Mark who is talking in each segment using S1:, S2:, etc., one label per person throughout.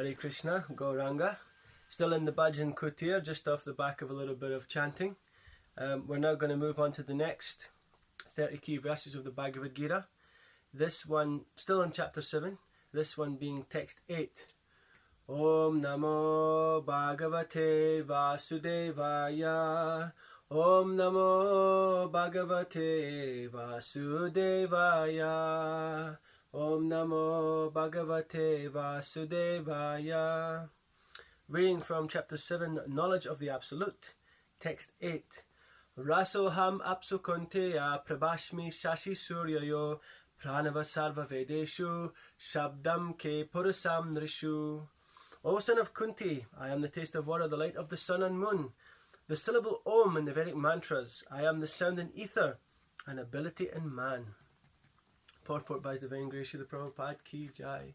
S1: Hare Krishna, Gauranga. Still in the Bhajan Kutir, just off the back of a little bit of chanting. We're now going to move on to the next 30 key verses of the Bhagavad Gita. This one, still in chapter 7, this one being text 8. Om Namo Bhagavate Vasudevaya. Om Namo Bhagavate Vasudevaya. Om Namo Bhagavate Vasudevaya. Reading from chapter 7, Knowledge of the Absolute. Text 8. Rasoham apsukunteya prabhashmi shashi suryayo pranava sarva vedeshu shabdam ke purusam nrishu. O son of Kunti, I am the taste of water, the light of the sun and moon, the syllable Om in the Vedic mantras. I am the sound in ether and ability in man. Purport by His Divine Grace Srila Prabhupada Ki Jai.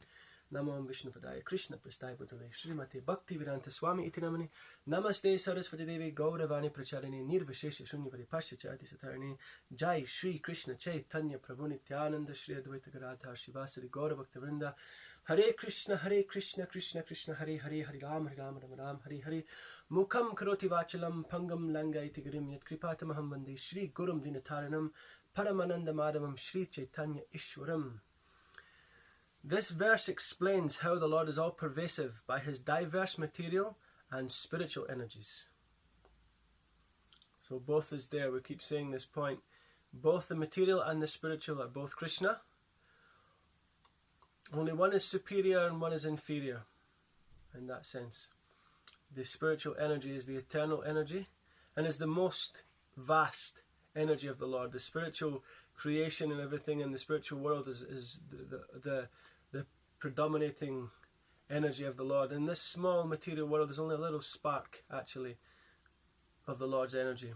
S1: Namo Vishnu Padaya Krishna Prasthaya Bhutale Srimate Bhakti Vedanta Swami Iti Namani Namaste Saraswati Devi Gauravani Pracharini Nirvishesha Shunyavadi Paschachati Satarani Jai Shri Krishna Chaitanya Prabhu Nityananda Shri Advaita Gadadhar Shivasari Gaura Bhakta Vrinda Hare Krishna Krishna Krishna Hare Hare Hare Ram Ram Hare Hare Mukham Karoti Vachalam Pangam Langa Iti Girim Yat Kripatamaham Vande Shri Gurum Dinataranam Paramananda Madhavam Shri Chaitanya Ishwaram. This verse explains how the Lord is all pervasive by His diverse material and spiritual energies. So both is there. We keep saying this point. Both the material and the spiritual are both Krishna. Only one is superior and one is inferior in that sense. The spiritual energy is the eternal energy and is the most vast energy of the Lord. The spiritual creation and everything in the spiritual world is the predominating energy of the Lord. In this small material world, there's only a little spark, actually, of the Lord's energy.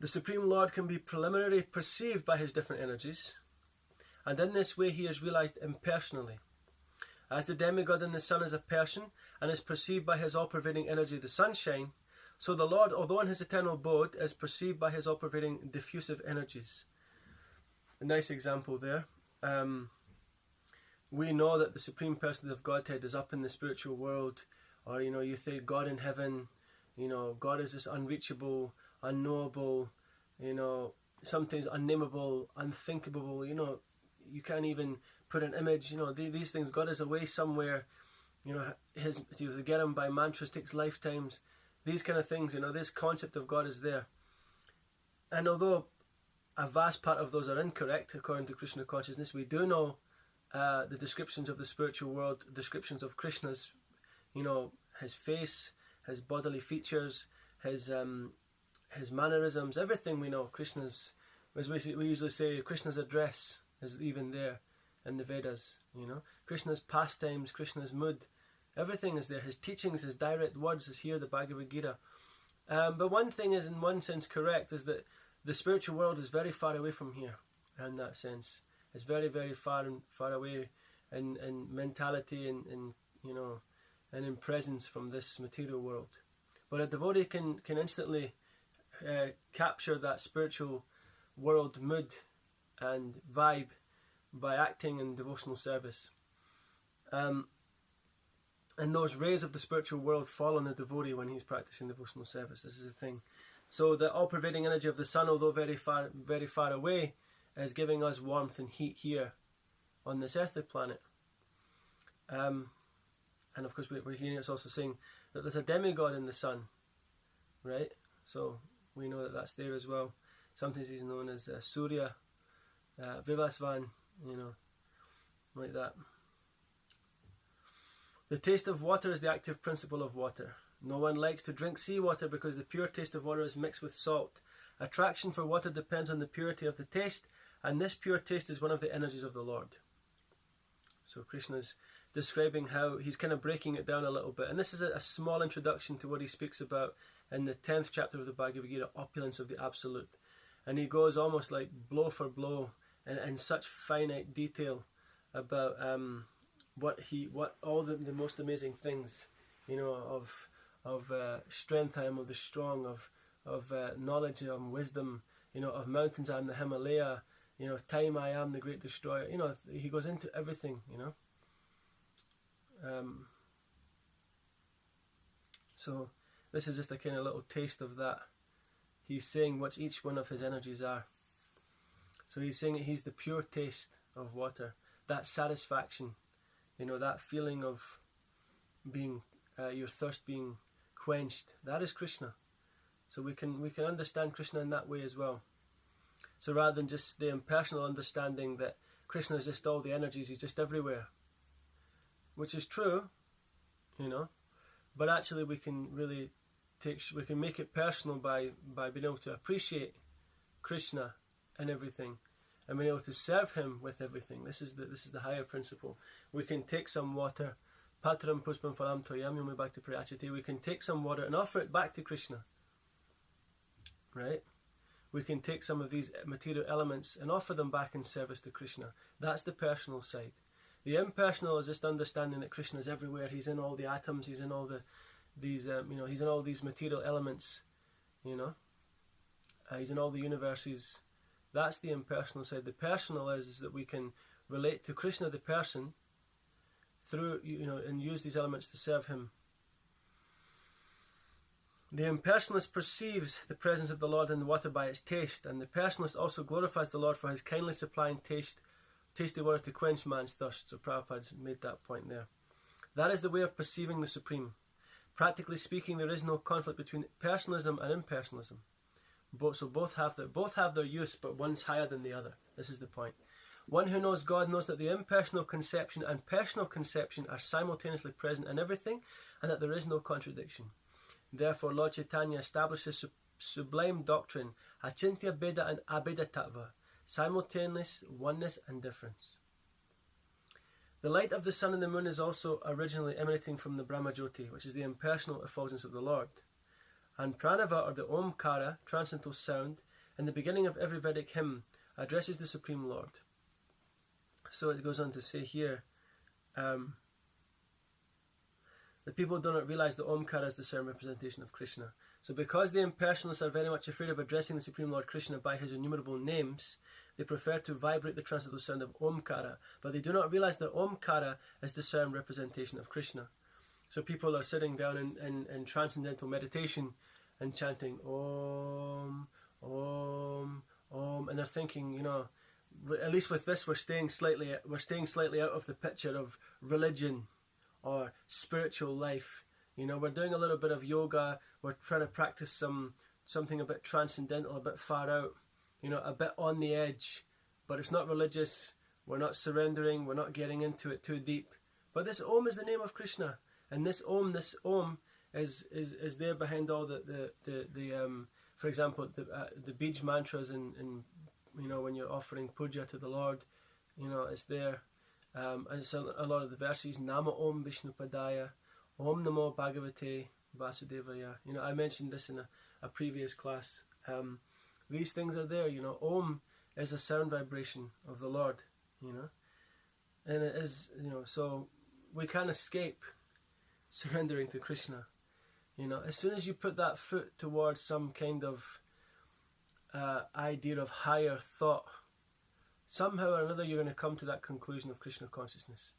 S1: The Supreme Lord can be preliminarily perceived by His different energies, and in this way He is realized impersonally. As the demigod in the sun is a person and is perceived by His all-pervading energy, the sunshine, so the Lord, although in His eternal abode, is perceived by His all-pervading diffusive energies. A nice example there. We know that the Supreme Person of Godhead is up in the spiritual world, or you say God in heaven. God is this unreachable, unknowable, sometimes unnameable, unthinkable. You can't even put an image. These things. God is away somewhere. To get Him by mantras takes lifetimes. These kind of things. This concept of God is there, and although a vast part of those are incorrect according to Krishna consciousness, we do know the descriptions of the spiritual world, descriptions of Krishna's, His face, His bodily features, His mannerisms, everything we know. Krishna's, as we usually say, Krishna's address is even there in the Vedas. Krishna's pastimes, Krishna's mood, everything is there. His teachings, His direct words is here, the Bhagavad Gita. But one thing is, in one sense, correct, is that the spiritual world is very far away from here. In that sense, it's very, very far away in mentality and in presence from this material world. But a devotee can instantly capture that spiritual world mood and vibe by acting in devotional service. And those rays of the spiritual world fall on the devotee when he's practicing devotional service. This is the thing. So the all-pervading energy of the sun, although very far away, is giving us warmth and heat here on this earthly planet. And of course we're hearing it's also saying that there's a demigod in the sun, right? So we know that that's there as well. Sometimes he's known as Surya, Vivasvan, like that. The taste of water is the active principle of water. No one likes to drink seawater because the pure taste of water is mixed with salt. Attraction for water depends on the purity of the taste, and this pure taste is one of the energies of the Lord. So Krishna's describing how he's kind of breaking it down a little bit. And this is a small introduction to what he speaks about in the 10th chapter of the Bhagavad Gita, opulence of the Absolute. And he goes almost like blow for blow in such finite detail about what all the most amazing things, of strength I am of the strong, of knowledge I am wisdom, of mountains I am the Himalaya, time I am the great destroyer. He goes into everything, So this is just a kind of little taste of that. He's saying what each one of his energies are. So he's saying that he's the pure taste of water, that satisfaction, that feeling of being your thirst being quenched. That is Krishna. So we can understand Krishna in that way as well. So rather than just the impersonal understanding that Krishna is just all the energies, he's just everywhere, which is true, but actually we can really we can make it personal by being able to appreciate Krishna in everything and being able to serve him with everything. This is the higher principle. We can take some water, patram puspam phalam toyam yome bhakti prayachati. We can take some water and offer it back to Krishna. Right? We can take some of these material elements and offer them back in service to Krishna. That's the personal side. The impersonal is just understanding that Krishna is everywhere. He's in all the atoms. He's in all he's in all these material elements. He's in all the universes. That's the impersonal side. The personal is that we can relate to Krishna, the person, through and use these elements to serve him. The impersonalist perceives the presence of the Lord in the water by its taste, and the personalist also glorifies the Lord for his kindly supplying tasty water to quench man's thirst. So Prabhupada made that point there. That is the way of perceiving the Supreme. Practically speaking, there is no conflict between personalism and impersonalism. Both have their use, but one's higher than the other. This is the point. One who knows God knows that the impersonal conception and personal conception are simultaneously present in everything, and that there is no contradiction. Therefore, Lord Chaitanya establishes sublime doctrine, achintya beda and abeda tattva, simultaneous oneness and difference. The light of the sun and the moon is also originally emanating from the Brahmajyoti, which is the impersonal effulgence of the Lord. And pranava, or the omkara, transcendental sound, in the beginning of every Vedic hymn, addresses the Supreme Lord. So it goes on to say here, the people do not realize the omkara is the sound representation of Krishna. So because the impersonalists are very much afraid of addressing the Supreme Lord Krishna by his innumerable names, they prefer to vibrate the transcendental sound of omkara, but they do not realize that omkara is the sound representation of Krishna. So people are sitting down in transcendental meditation and chanting Om, Om, Om, and they're thinking, at least with this we're staying slightly out of the picture of religion or spiritual life. We're doing a little bit of yoga, we're trying to practice something a bit transcendental, a bit far out, a bit on the edge, but it's not religious, we're not surrendering, we're not getting into it too deep. But this Om is the name of Krishna, and this Om is there behind all the for example, the Bij mantras in when you're offering puja to the Lord, it's there. And it's a lot of the verses, Nama Om Vishnupadaya, Om Namo Bhagavate Vasudevaya. I mentioned this in a previous class. These things are there, Om is a sound vibration of the Lord, and it is, so we can't escape surrendering to Krishna. As soon as you put that foot towards some kind of idea of higher thought, somehow or another you're going to come to that conclusion of Krishna consciousness,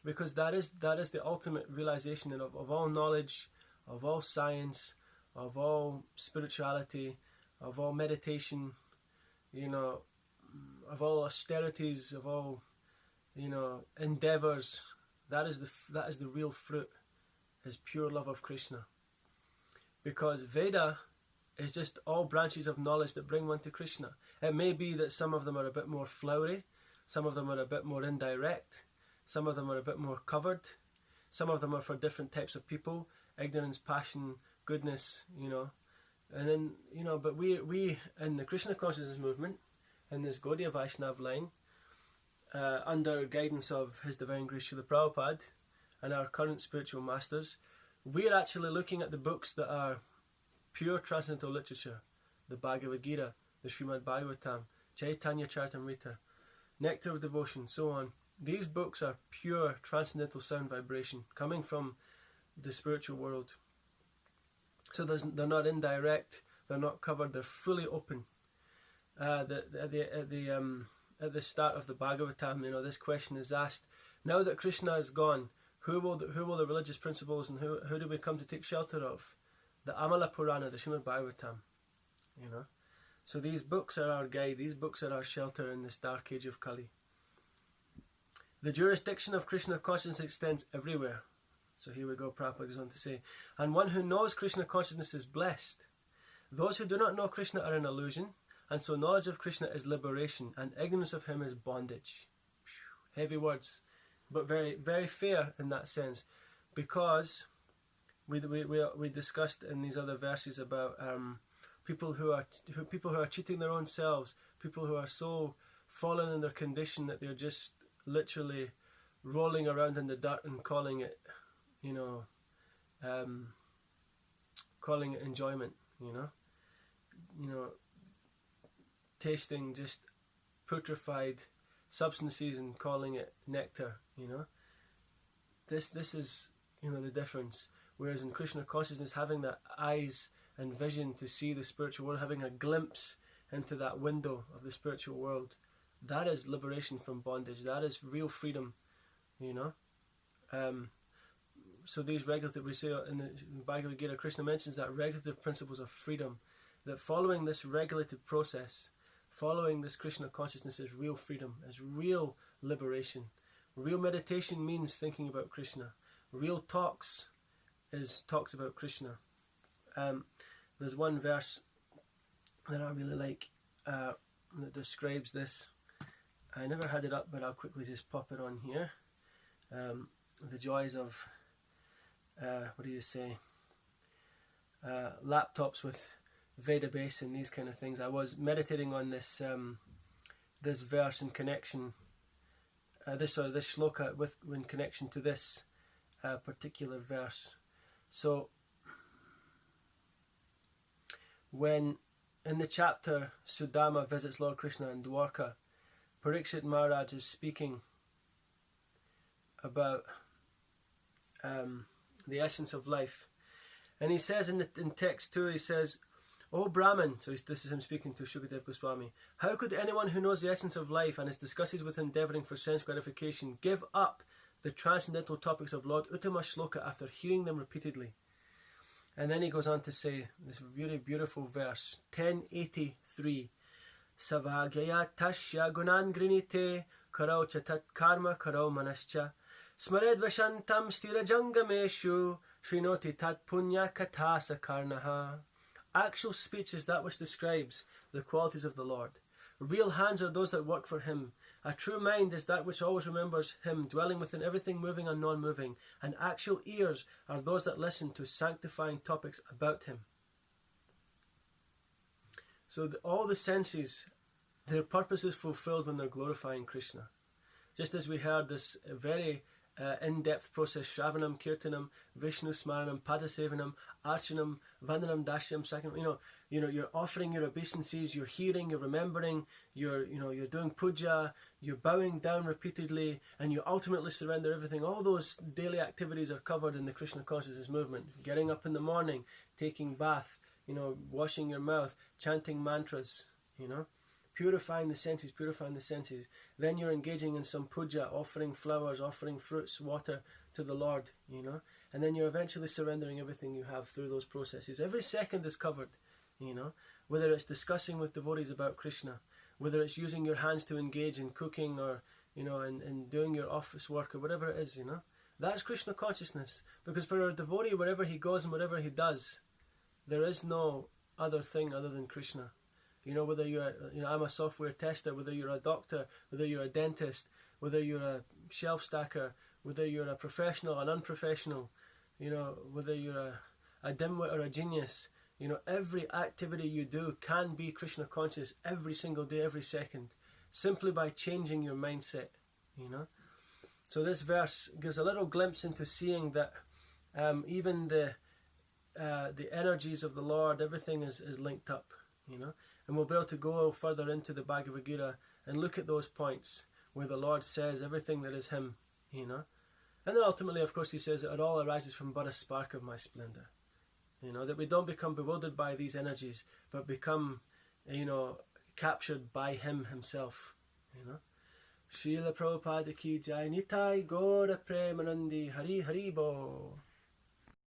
S1: because that is the ultimate realization of all knowledge, of all science, of all spirituality, of all meditation, of all austerities, of all endeavors. That is the real fruit, is pure love of Krishna. Because Veda is just all branches of knowledge that bring one to Krishna. It may be that some of them are a bit more flowery, some of them are a bit more indirect, some of them are a bit more covered, some of them are for different types of people, ignorance, passion, goodness, and then, but we in the Krishna consciousness movement, in this Gaudiya Vaishnav line, under guidance of His Divine Grace Srila Prabhupada and our current spiritual masters, we're actually looking at the books that are pure transcendental literature, the Bhagavad Gita, the Srimad Bhagavatam, Chaitanya Charitamrita, Nectar of Devotion, so on. These books are pure transcendental sound vibration coming from the spiritual world. So they're not indirect, they're not covered, they're fully open. At the start of the Bhagavatam, this question is asked: now that Krishna is gone, who will the religious principles and who do we come to take shelter of? The Amala Purana, the Srimad Bhagavatam, you know. So these books are our guide, these books are our shelter in this dark age of Kali. The jurisdiction of Krishna consciousness extends everywhere. So here we go, Prabhupada goes on to say, and one who knows Krishna consciousness is blessed. Those who do not know Krishna are an illusion, and so knowledge of Krishna is liberation, and ignorance of him is bondage. Heavy words, but very, very fair in that sense, because we discussed in these other verses about people who are cheating their own selves, people who are so fallen in their condition that they're just literally rolling around in the dirt and calling it, you know, calling it enjoyment, you know, tasting just putrefied substances and calling it nectar, you know. This is, you know, the difference. Whereas in Krishna consciousness, having that eyes and vision to see the spiritual world, having a glimpse into that window of the spiritual world, that is liberation from bondage. That is real freedom, you know. So these regulative, we say in the Bhagavad Gita, Krishna mentions that regulative principles of freedom, that following this regulated process, following this Krishna consciousness is real freedom, is real liberation. Real meditation means thinking about Krishna. Real talks about Krishna. There's one verse that I really like that describes this. I never had it up, but I'll quickly just pop it on here. The joys of what do you say? Laptops with Veda base and these kind of things. I was meditating on this this verse in connection, this shloka in connection to this particular verse. So when in the chapter Sudama visits Lord Krishna in Dwarka, Parikshit Maharaj is speaking about the essence of life, and he says in text 2, he says, "O Brahman," so this is him speaking to Shukadev Goswami, "how could anyone who knows the essence of life and is disgusted with endeavouring for sense gratification give up the transcendental topics of Lord Uttama Shloka after hearing them repeatedly?" And then he goes on to say this really beautiful verse, 1083, "Savagyaya tasya gunan grinite karau chatat karma karau manascha smared vashantam stirajangameshu shrinoti tat punya katasa karnaha." Actual speech is that which describes the qualities of the Lord. Real hands are those that work for him. A true mind is that which always remembers him, dwelling within everything moving and non-moving. And actual ears are those that listen to sanctifying topics about him. So all the senses, their purpose is fulfilled when they're glorifying Krishna. Just as we heard this very in-depth process, Shravanam, Kirtanam, Vishnu Smaranam, Padasevanam, Archanam, Vandanam, Dashyam, Sakam, you know, you're offering your obeisances, you're hearing, you're remembering, you're doing puja, you're bowing down repeatedly, and you ultimately surrender everything. All those daily activities are covered in the Krishna consciousness movement. Getting up in the morning, taking bath, you know, washing your mouth, chanting mantras, you know, purifying the senses. Then you're engaging in some puja, offering flowers, offering fruits, water to the Lord, you know, and then you're eventually surrendering everything you have through those processes. Every second is covered, you know, whether it's discussing with devotees about Krishna, whether it's using your hands to engage in cooking or, you know, in doing your office work or whatever it is, you know, that's Krishna consciousness. Because for a devotee, wherever he goes and whatever he does, there is no other thing other than Krishna. You know, whether you're, I'm a software tester, whether you're a doctor, whether you're a dentist, whether you're a shelf stacker, whether you're a professional, an unprofessional, you know, whether you're a dimwit or a genius, you know, every activity you do can be Krishna conscious every single day, every second, simply by changing your mindset, you know. So this verse gives a little glimpse into seeing that even the energies of the Lord, everything is linked up, you know. And we'll be able to go further into the Bhagavad Gita and look at those points where the Lord says everything that is him, you know. And then ultimately, of course, he says that it all arises from but a spark of my splendor. You know, that we don't become bewildered by these energies, but become, you know, captured by him himself, you know. Srila Prabhupada ki jai. Nitai Gaura Premanandi. Hari Hari Bo.